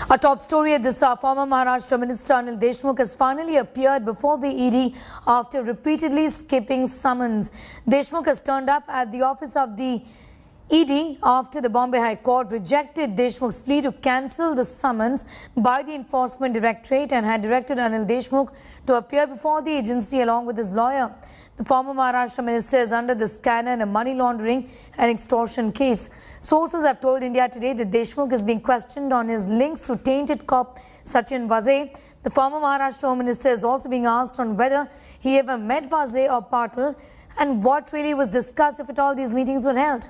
A top story at this hour, former Maharashtra Minister Anil Deshmukh has finally appeared before the ED after repeatedly skipping summons. Deshmukh has turned up at the office of the ED after the Bombay High Court rejected Deshmukh's plea to cancel the summons by the Enforcement Directorate and had directed Anil Deshmukh to appear before the agency along with his lawyer. The former Maharashtra minister is under the scanner in a money laundering and extortion case. Sources have told India Today that Deshmukh is being questioned on his links to tainted cop Sachin Vaze. The former Maharashtra Home Minister is also being asked on whether he ever met Vaze or Patil and what really was discussed if at all these meetings were held.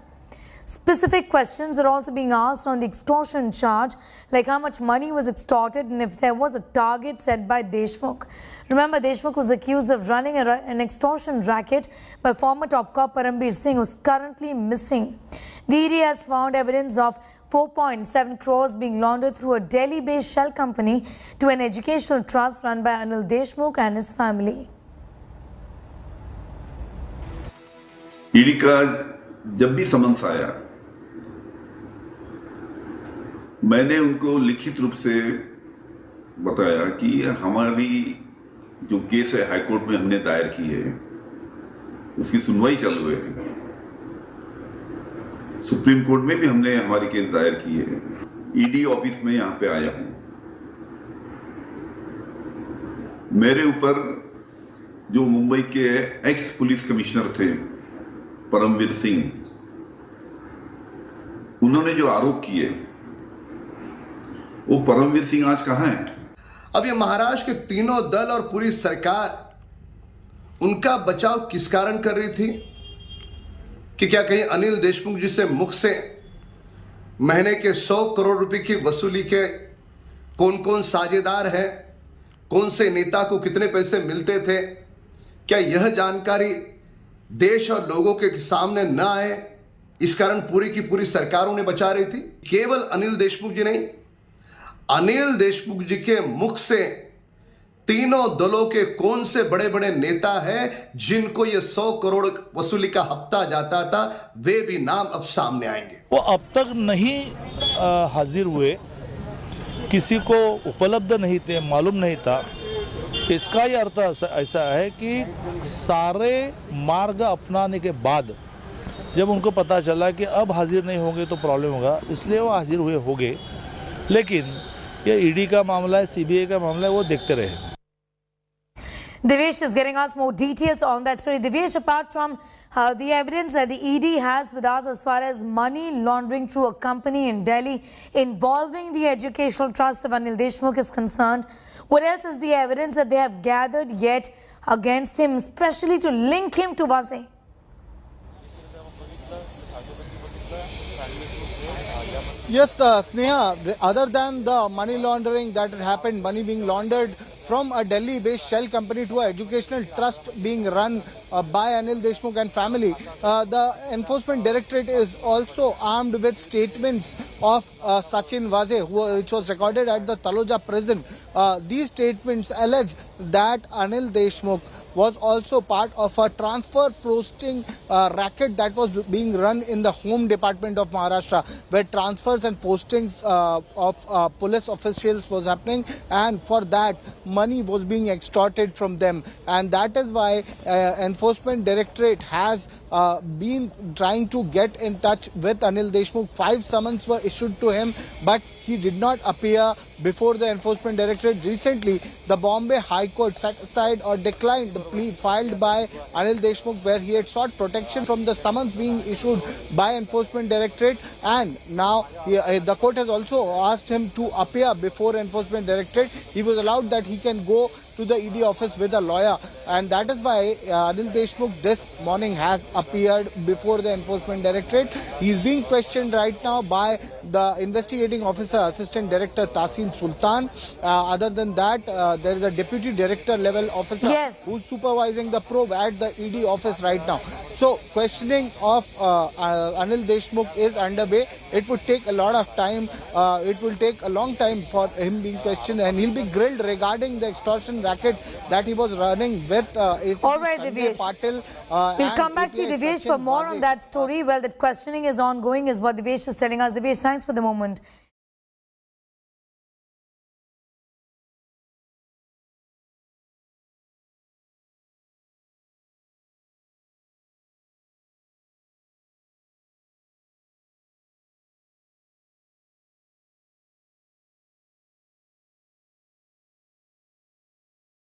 Specific questions are also being asked on the extortion charge, like how much money was extorted and if there was a target set by Deshmukh. Remember, Deshmukh was accused of running an extortion racket by former top cop Parambir Singh, who is currently missing. The ED has found evidence of 4.7 crores being laundered through a Delhi-based shell company to an educational trust run by Anil Deshmukh and his family. ED का जब भी summons आया, मैंने उनको लिखित रूप से बताया कि हमारी जो केस है हाई कोर्ट में हमने दायर की है, उसकी सुनवाई चालू है। सुप्रीम कोर्ट में भी हमने हमारी केस दायर की है। ईडी ऑफिस में यहां पे आया हूं। मेरे ऊपर जो मुंबई के एक्स पुलिस कमिश्नर थे परमवीर सिंह, उन्होंने जो आरोप किए, वो परमवीर सिंह आज कहां है? अब ये महाराष्ट्र के तीनों दल और पूरी सरकार उनका बचाव किस कारण कर रही थी कि क्या कहीं अनिल देशमुख जी से मुख से महीने के 100 करोड़ रुपए की वसूली के कौन कौन साझेदार हैं, कौन से नेता को कितने पैसे मिलते थे, क्या यह जानकारी देश और लोगों के सामने न आए, इस कारण पूरी की पूरी सरकार उन्हें बचा रही थी? केवल अनिल देशमुख जी नहीं, अनिल देशमुख जी के मुख से तीनों दलों के कौन से बड़े बड़े नेता हैं जिनको ये 100 करोड़ वसूली का हफ्ता जाता था, वे भी नाम अब सामने आएंगे। वो अब तक नहीं हाजिर हुए, किसी को उपलब्ध नहीं थे, मालूम नहीं था। इसका ये अर्थ ऐसा है कि सारे मार्ग अपनाने के बाद जब उनको पता चला कि अब हाजिर नहीं होंगे तो प्रॉब्लम होगा, इसलिए वो हाजिर हुए होंगे। लेकिन ये ईडी का मामला है, सीबीआई का मामला है, वो देखते रहे। Devesh is getting us more details on that story. Devesh, apart from the evidence that the ED has with us as far as money laundering through a company in Delhi involving the educational trust of Anil Deshmukh is concerned, what else is the evidence that they have gathered yet against him, especially to link him to Vaze? Yes, Sneha, other than the money laundering that had happened, money being laundered from a Delhi-based shell company to an educational trust being run by Anil Deshmukh and family, the Enforcement Directorate is also armed with statements of Sachin Vaze, which was recorded at the Taloja prison. These statements allege that Anil Deshmukh was also part of a transfer posting racket that was being run in the Home Department of Maharashtra, where transfers and postings of police officials was happening, and for that money was being extorted from them. And that is why Enforcement Directorate has been trying to get in touch with Anil Deshmukh. 5 summons were issued to him, but he did not appear before the Enforcement Directorate. Recently, the Bombay High Court set aside or declined the plea filed by Anil Deshmukh, where he had sought protection from the summons being issued by Enforcement Directorate, and now the court has also asked him to appear before Enforcement Directorate. He was allowed that he can go to the ED office with a lawyer, and that is why Anil Deshmukh this morning has appeared before the Enforcement Directorate. He is being questioned right now by the investigating officer, Assistant Director Tahsin Sultan. Other than that, there is a Deputy Director level officer who is supervising the probe at the ED office right now. So questioning of Anil Deshmukh is underway. It would take a lot of time. It will take a long time for him being questioned, and he'll be grilled regarding the extortion racket that he was running with ACP All right, Sanjay Devesh. Patil. We'll come back to you, Devesh, for more on that story. Well, that questioning is ongoing is what Devesh is telling us. Devesh, thanks for the moment.